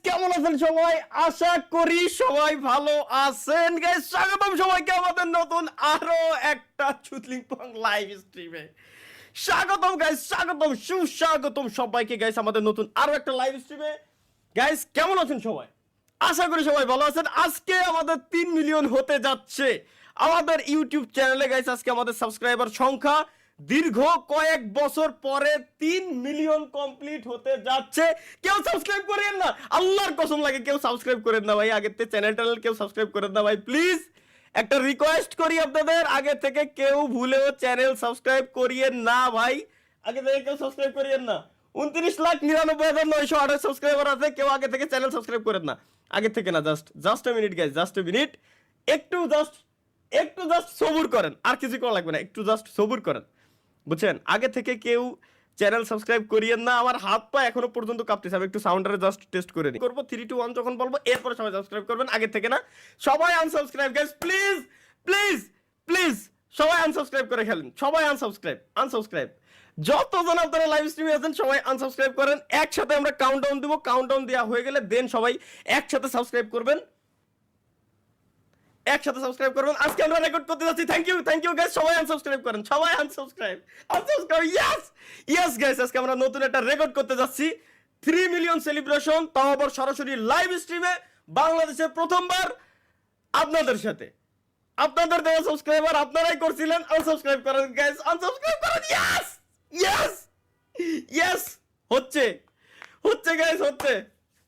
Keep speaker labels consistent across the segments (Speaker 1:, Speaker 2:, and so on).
Speaker 1: কেমন আছেন সবাই? আশা করি সবাই ভালো আছেন। গাইস স্বাগতম সবাইকে আমাদের নতুন আরো একটা চুতলিংপং লাইভ স্ট্রিমে। স্বাগতম গাইস, স্বাগতম, সুস্বাগতম সবাইকে গাইস আমাদের নতুন আরো একটা লাইভ স্ট্রিমে। গাইস কেমন আছেন সবাই? আশা করি সবাই ভালো আছেন। আজকে আমাদের 3 মিলিয়ন হতে যাচ্ছে আমাদের ইউটিউব চ্যানেলে। গাইস আজকে আমাদের সাবস্ক্রাইবার সংখ্যা দীর্ঘ কয়েক বছর পরে 3 মিলিয়ন কমপ্লিট হতে যাচ্ছে। কেউ সাবস্ক্রাইব করেন না, আল্লাহর কসম লাগে কেউ সাবস্ক্রাইব করেন না ভাই। আগের থেকে চ্যানেল কেউ সাবস্ক্রাইব করেন না ভাই, প্লিজ একটা রিকোয়েস্ট করি আপনাদের, আগে থেকে কেউ ভুলেও চ্যানেল সাবস্ক্রাইব করিয়েন না ভাই। আগে থেকে কেউ সাবস্ক্রাইব করিয়েন না। 29,99,928 সাবস্ক্রাইবার আছে, কেউ আগে থেকে চ্যানেল সাবস্ক্রাইব করেন না। আগে থেকে না, just a minute guys, just a minute. একটু জাস্ট সবুর করেন, আর কিছু করা লাগবে না, একটু জাস্ট সবুর করেন, বুঝছেন? আগে থেকে কেউ চ্যানেল সাবস্ক্রাইব করিয়েন না। আমার হাত পা এখনো পর্যন্ত কাঁপতেছে, আমি একটু সাউন্ডারে জাস্ট টেস্ট করে নিই। করবো 3 2 1 যখন বলবো এরপরে সবাই সাবস্ক্রাইব করবেন, আগে থেকে না। সবাই unsubscribe guys, please please please, সবাই আনসাবস্ক্রাইব করে খেলেন, সবাই আনসাবস্ক্রাইব। যতজন আপনারা লাইভ স্ট্রিমে আছেন সবাই আনসাবস্ক্রাইব করেন। একসাথে আমরা কাউন্টডাউন দিব, কাউন্টডাউন দেওয়া হয়ে গেলে দেন সবাই একসাথে সাবস্ক্রাইব করবেন, একসাথে সাবস্ক্রাইব করবেন। আজকে আমরা রেকর্ড করতে যাচ্ছি। থ্যাংক ইউ গাইস, সবাই আনসাবস্ক্রাইব করেন, সবাই আনসাবস্ক্রাইব। ইয়েস গাইস, আজকে আমরা নতুন একটা রেকর্ড করতে যাচ্ছি। 3 মিলিয়ন সেলিব্রেশন, তাও আবার সরাসরি লাইভ স্ট্রিমে, বাংলাদেশের প্রথমবার আপনাদের সাথে। আপনাদের দেওয়া সাবস্ক্রাইবার আপনারাই করছিলেন, আনসাবস্ক্রাইব করেন গাইস, আনসাবস্ক্রাইব করেন। ইয়েস হচ্ছে গাইস, হচ্ছে।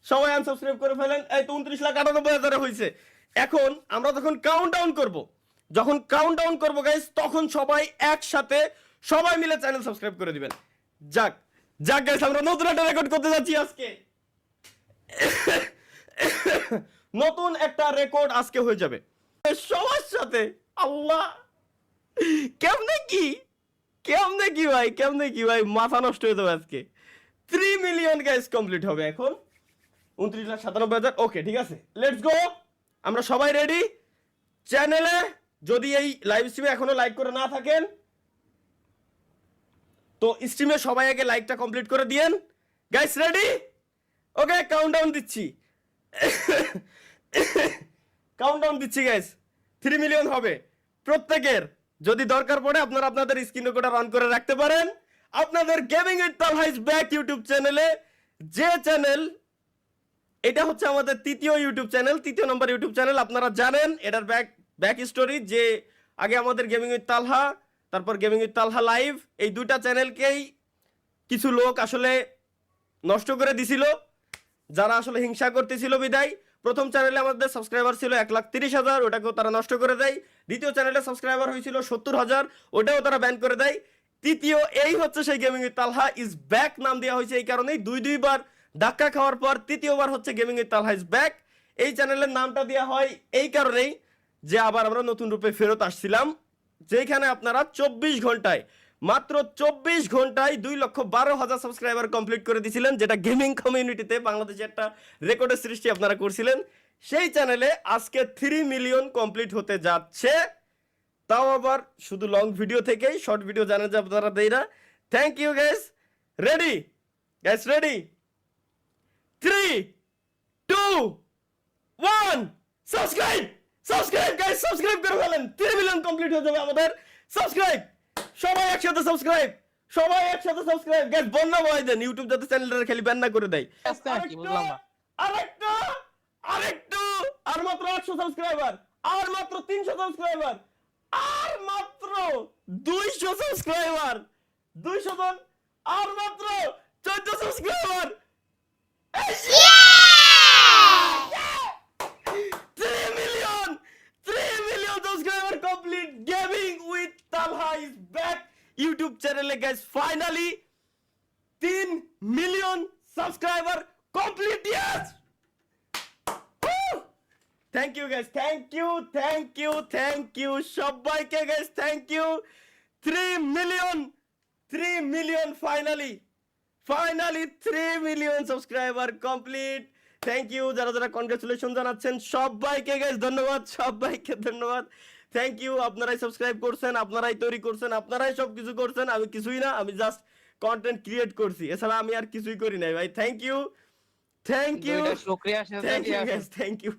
Speaker 1: সবাই আনসাবস্ক্রাইব করে ফেলেন। এই তো 29,98,000 হয়েছে। এখন আমরা যখন কাউন্টডাউন করব গাইস, তখন সবাই একসাথে সবাই মিলে চ্যানেল সাবস্ক্রাইব করে দিবেন। যাক গাইস, আমরা নতুন একটা রেকর্ড করতে যাচ্ছি আজকে। নতুন একটা রেকর্ড আজকে হয়ে যাবে সবার সাথে। আল্লাহ, কেমনে কি ভাই, মাথা নষ্ট হয়ে যাবে আজকে। 3 মিলিয়ন গাইস কমপ্লিট হবে এখন। 29,97,000। ওকে, ঠিক আছে, লেটস গো। আমরা সবাই রেডি। চ্যানেলে যদি এই লাইভ স্ট্রিমে এখনো লাইক করে না থাকেন তো স্ট্রিমে সবাই আগে লাইকটা কমপ্লিট করে দিয়েন। Guys ready? ওকে, কাউন্টডাউন দিচ্ছি গাইস। 3 মিলিয়ন হবে প্রত্যেকের। যদি দরকার পড়ে আপনারা আপনাদের স্ক্রিন রেকর্ডার অন করে রাখতে পারেন। আপনাদের gaming with Talha is back YouTube চ্যানেলে, যে চ্যানেল এটা হচ্ছে আমাদের তৃতীয় ইউটিউব চ্যানেল, 3 নম্বর ইউটিউব চ্যানেল। আপনারা জানেন এটার ব্যাক স্টোরি, যে আগে আমাদের গেমিং উইথ তালহা, তারপর গেমিং উইথ তালহা লাইভ, এই দুইটা চ্যানেলকেই কিছু লোক আসলে নষ্ট করে দিছিল, যারা আসলে হিংসা করতেছিল বিদায়। প্রথম চ্যানেলে আমাদের সাবস্ক্রাইবার ছিল 1,30,000, ওটাকেও তারা নষ্ট করে দেয়। দ্বিতীয় চ্যানেলে সাবস্ক্রাইবার হয়েছিল 70,000, ওটাও তারা ব্যান করে দেয়। তৃতীয় এই হচ্ছে সেই gaming with Talha is back নাম দেওয়া হয়েছে এই কারণেই, দুইবার ধাক্কা খাওয়ার পর তৃতীয়বার হচ্ছে gaming with Talha is back. এই চ্যানেলের নামটা দেওয়া হয় এই কারণেই যে আবার আমরা নতুন রূপে ফেরত আসছিলাম, যেখানে আপনারা 24 ঘন্টায়, মাত্র 24 ঘন্টায় 2,12,000 সাবস্ক্রাইবার কমপ্লিট করে দিয়েছিলেন, যেটা গেমিং কমিউনিটিতে বাংলাদেশে একটা রেকর্ডের সৃষ্টি আপনারা করছিলেন। সেই চ্যানেলে আজকে 3 মিলিয়ন কমপ্লিট হতে যাচ্ছে, তাও আবার শুধু লং ভিডিও থেকেই, শর্ট ভিডিও জানেন যে আপনারা দেই না। Thank you guys. Ready guys, ready? 3 2 1 subscribe guys, subscribe করে ফেলেন। 3 মিলিয়ন কমপ্লিট হয়ে যাবে আমাদের। সাবস্ক্রাইব, সবাই একসাথে সাবস্ক্রাইব গাইস। বন্যা বয় দেন ইউটিউব যাতে চ্যানেলটা খালি ব্যান না করে দেয়। আরেকটু আর মাত্র 800 সাবস্ক্রাইবার, আর মাত্র 300 সাবস্ক্রাইবার, আর মাত্র 200 সাবস্ক্রাইবার, 200 জন, আর মাত্র 14 subscriber. 3 million subscriber complete. Gaming with Talha is back YouTube চ্যানেলে guys. Finally 3 million subscriber complete. Yes, thank you guys, thank you সবাইকে guys, thank you. 3 million finally 3 million subscriber complete. Thank you যারা congratulation জানাচ্ছেন সবাইকে guys, ধন্যবাদ, সবাইকে ধন্যবাদ। Thank you, আপনারাই subscribe করছেন, আপনারাই তৈরি করছেন, আপনারাই সবকিছু করছেন, আমি কিছুই না, আমি জাস্ট কন্টেন্ট ক্রিয়েট করছি, এছাড়া আমি আর কিছুই করি নাই ভাই। থ্যাংক ইউ থ্যাংক ইউ
Speaker 2: দুইটা শুকরিয়া শেষ
Speaker 1: থ্যাংক ইউ
Speaker 2: নাকি
Speaker 1: গাইস থ্যাংক ইউ